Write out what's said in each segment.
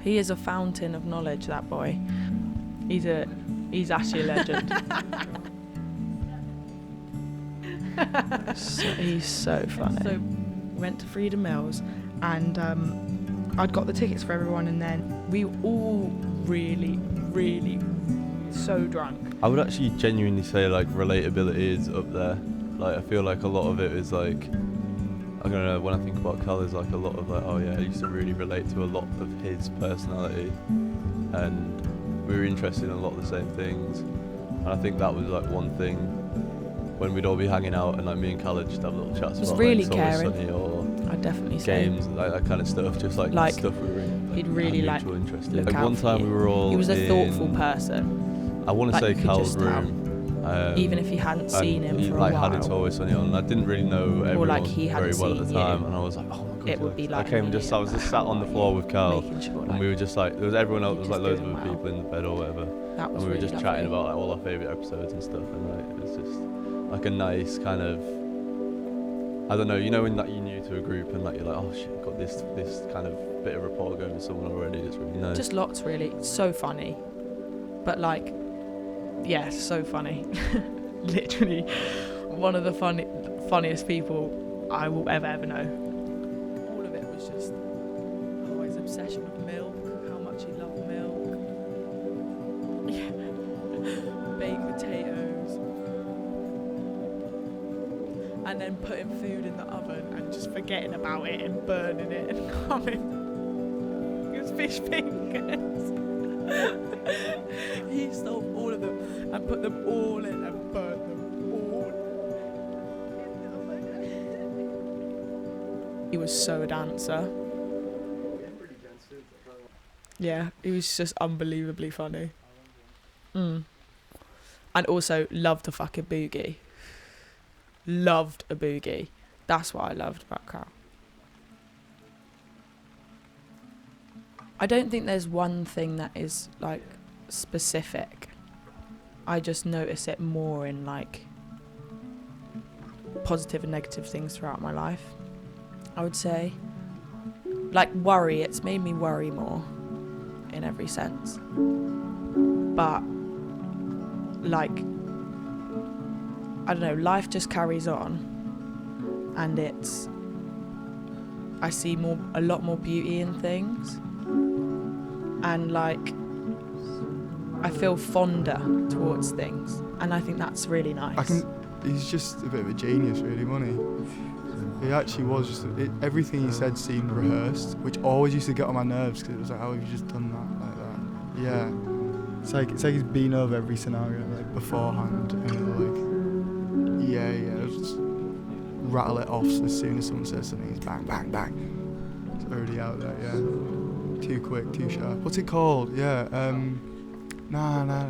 He is a fountain of knowledge, that boy. He's actually a legend. He's so funny. So we went to Freedom Mills, and I'd got the tickets for everyone, and then we were all really, really so drunk. I would actually genuinely say like relatability is up there. Like I feel like a lot of it is like, I don't know, when I think about Cal, there's like a lot of like, oh yeah, I used to really relate to a lot of his personality, and we were interested in a lot of the same things. And I think that was like one thing when we'd all be hanging out and like me and Cal would just have little chats about really like caring. Sunny or I'd definitely say games, like that kind of stuff, just like stuff we were in. He'd really like interest in. look Like out one time for you. we were all He was a in, thoughtful person. I want to Like, say you could Cal's just tell. room. Even if you hadn't seen him he, for a like, while. had It's Always Sunny on. I didn't really know everyone like he very hadn't well at the seen time, you. and I was like, oh my god. It would be like I was just sat on the floor with Cal, making sure, and we were just like, there was everyone else, there was like loads of doing other people in the bed or whatever, That and was we were really just lovely. chatting about like all our favourite episodes and stuff, and like it was just like a nice kind of, I don't know, you know, when like you new to a group and like you're like, oh shit, I've got this kind of bit of rapport going with someone already. It's really nice. Just lots, really. So funny, but like, yeah, so funny. Literally, one of the funniest people I will ever know. All of it was just his obsession with milk, how much he loved milk, baked potatoes, and then putting food in the oven and just forgetting about it and burning it and coming. It was fish fingers. He stole all of them and put them all in and burnt them all. He was so a dancer. Yeah, he was just unbelievably funny. And also loved a fucking boogie. Loved a boogie. That's what I loved about Cal. I don't think there's one thing that is like specific. I just notice it more in like positive and negative things throughout my life, I would say. Like worry, it's made me worry more in every sense. But like, I don't know, life just carries on, and I see a lot more beauty in things. And like, I feel fonder towards things, and I think that's really nice. He's just a bit of a genius, really, wasn't he? He actually was. Just everything he said seemed rehearsed, which always used to get on my nerves because it was like, how have you just done that like that? Yeah, it's like he's been over every scenario like beforehand, and you're like, just rattle it off as soon as someone says something. He's bang, bang, bang. It's already out there. Yeah. Too quick, too sharp. What's it called? Yeah, nah.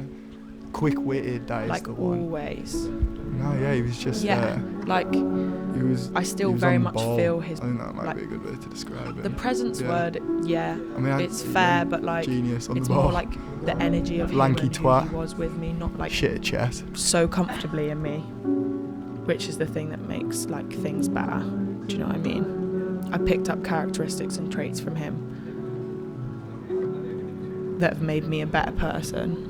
Quick-witted, that is like the one. Always. No, yeah, he was just like, I still he was very on the much ball. feel his, I think that might like, be a good way to describe it. the presence word, I mean, it's fair, but like, genius on it's the ball. more like the energy of Lanky him and twat. who he was with me, not like Shit at chess. so comfortably in me, which is the thing that makes like things better. Do you know what I mean? I picked up characteristics and traits from him that have made me a better person,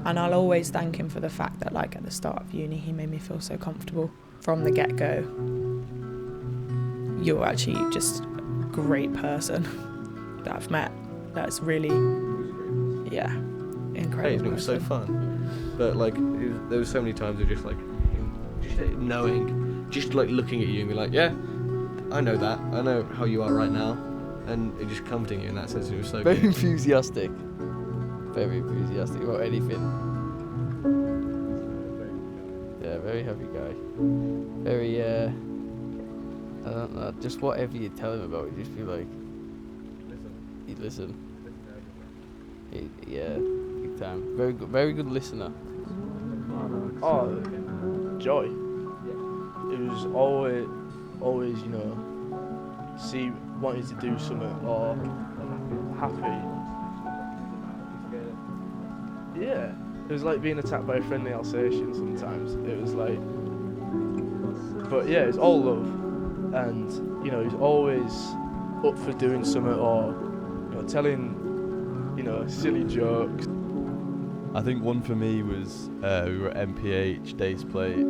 and I'll always thank him for the fact that like at the start of uni he made me feel so comfortable from the get-go. You're actually just a great person that I've met. That's really incredible. It was so fun, but like there was so many times of just like knowing, just like looking at you and be like, yeah, I know that, I know how you are right now, and it just comforting you in that sense. It was so very good. enthusiastic about anything. Yeah, very happy guy. Very I don't know, just whatever you tell him about, you just feel like he'd listen. Yeah, big time. Very good listener. Oh, joy. It was always, you know, wanting to do something or happy. Yeah, it was like being attacked by a friendly Alsatian sometimes. It was like, but yeah, it's all love, and you know, he's always up for doing something or telling, you know, silly jokes. I think one for me was we were at MPH Days Plate,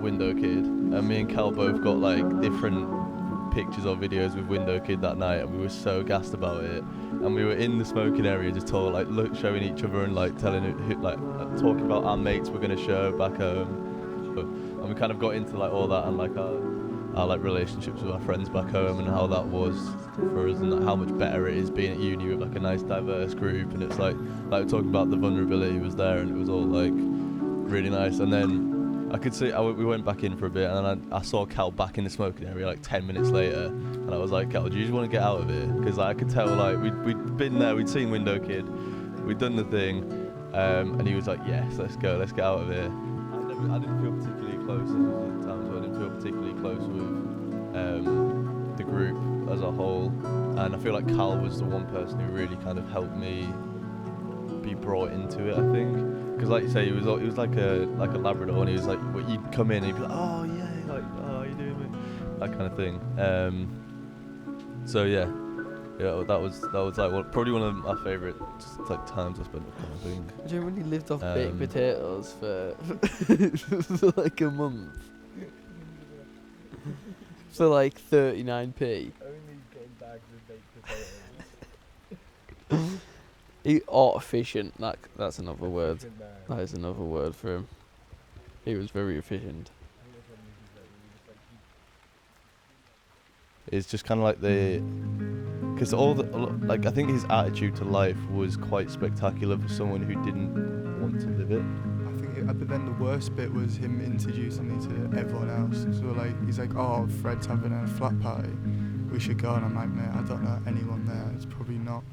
Window Kid, and me and Cal both got like different pictures or videos with Window Kid that night, and we were so gassed about it. And we were in the smoking area, just showing each other and like telling it, talking about our mates we're gonna show back home. And we kind of got into like all that and like our like relationships with our friends back home and how that was for us and like, how much better it is being at uni with like a nice diverse group. And it's like we're talking about the vulnerability was there, and it was all like really nice. And then I could see we went back in for a bit, and then I saw Cal back in the smoking area like 10 minutes later, and I was like, Cal, do you just want to get out of here? Because like, I could tell like we'd been there, we'd seen Window Kid, we'd done the thing, and he was like, yes, let's go, let's get out of here. I didn't feel particularly close. This was at the time, so I didn't feel particularly close with the group as a whole, and I feel like Cal was the one person who really kind of helped me be brought into it. I think because, like you say, he was like a Labrador, and he was like, you'd come in and he'd be like, oh yeah, like, oh, how you doing, mate? That kind of thing. So yeah, that was like probably one of my favourite like times I spent with Cal, I think. I genuinely lived off baked potatoes for for like a month. For like 39p. Only getting bags of baked potatoes. Efficient. That's another word. That is another word for him. He was very efficient. It's just kind of like because I think his attitude to life was quite spectacular for someone who didn't want to live it. I think, but then the worst bit was him introducing me to everyone else. So like, he's like, oh, Fred's having a flat party, we should go. And I'm like, mate, I don't know anyone there. It's probably not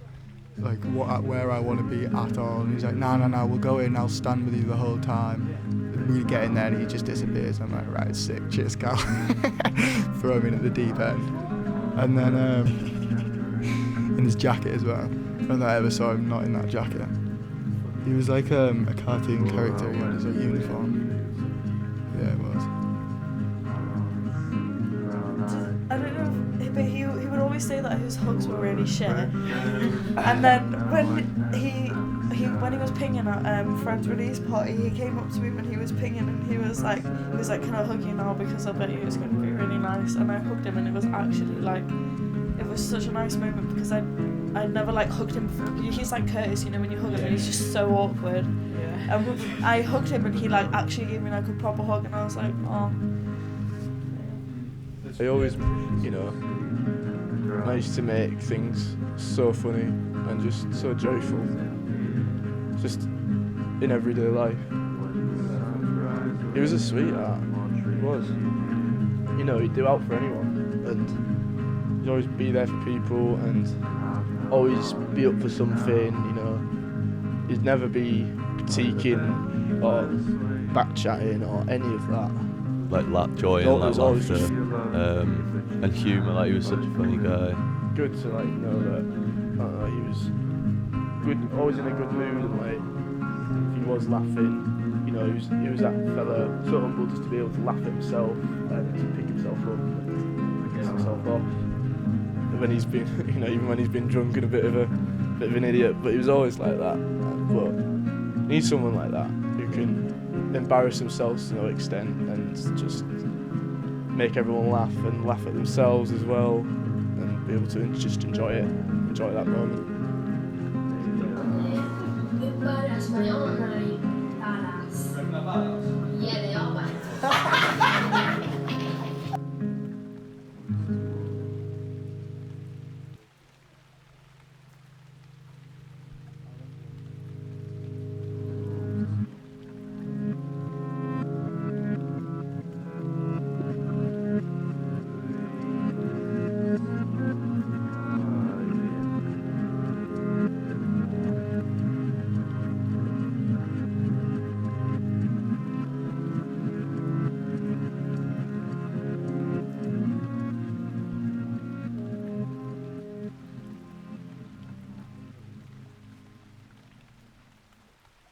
like where I want to be at all. And he's like, no, we'll go in. I'll stand with you the whole time. We get in there and he just disappears. I'm like, right, sick, cheers, Cal. Throw him in at the deep end. And then in his jacket as well. I don't think I ever saw him not in that jacket. He was like a cartoon character. He had his like, uniform. Yeah, it was. I don't know, but he would always say that his hugs were really shit. And then when he was pinging at Fred's release party, he came up to me when he was pinging and he was like, can I hug you now because I bet you it's going to be really nice. And I hugged him and it was actually like, it was such a nice moment because I never like hugged him before. He's like Curtis, you know, when you hug him and he's just so awkward. Yeah. And I hugged him and he like actually gave me like a proper hug and I was like, oh. They always, you know, managed to make things so funny and just so joyful, just in everyday life. He was a sweetheart, he was. You know, he'd do out for anyone, and he'd always be there for people and always be up for something, you know. He'd never be critiquing or back-chatting or any of that. Like joy and like laughter and humour. Like he was such a funny guy. Good to like know that he was good, always in a good mood, and like if he was laughing, you know, he was that fella so humble just to be able to laugh at himself and to pick himself up and pick himself off. And when he's been, you know, even when he's been drunk and a bit of an idiot, but he was always like that. But you need someone like that who can embarrass themselves to no extent and just make everyone laugh and laugh at themselves as well and be able to just enjoy that moment. Imbaras, my online balas.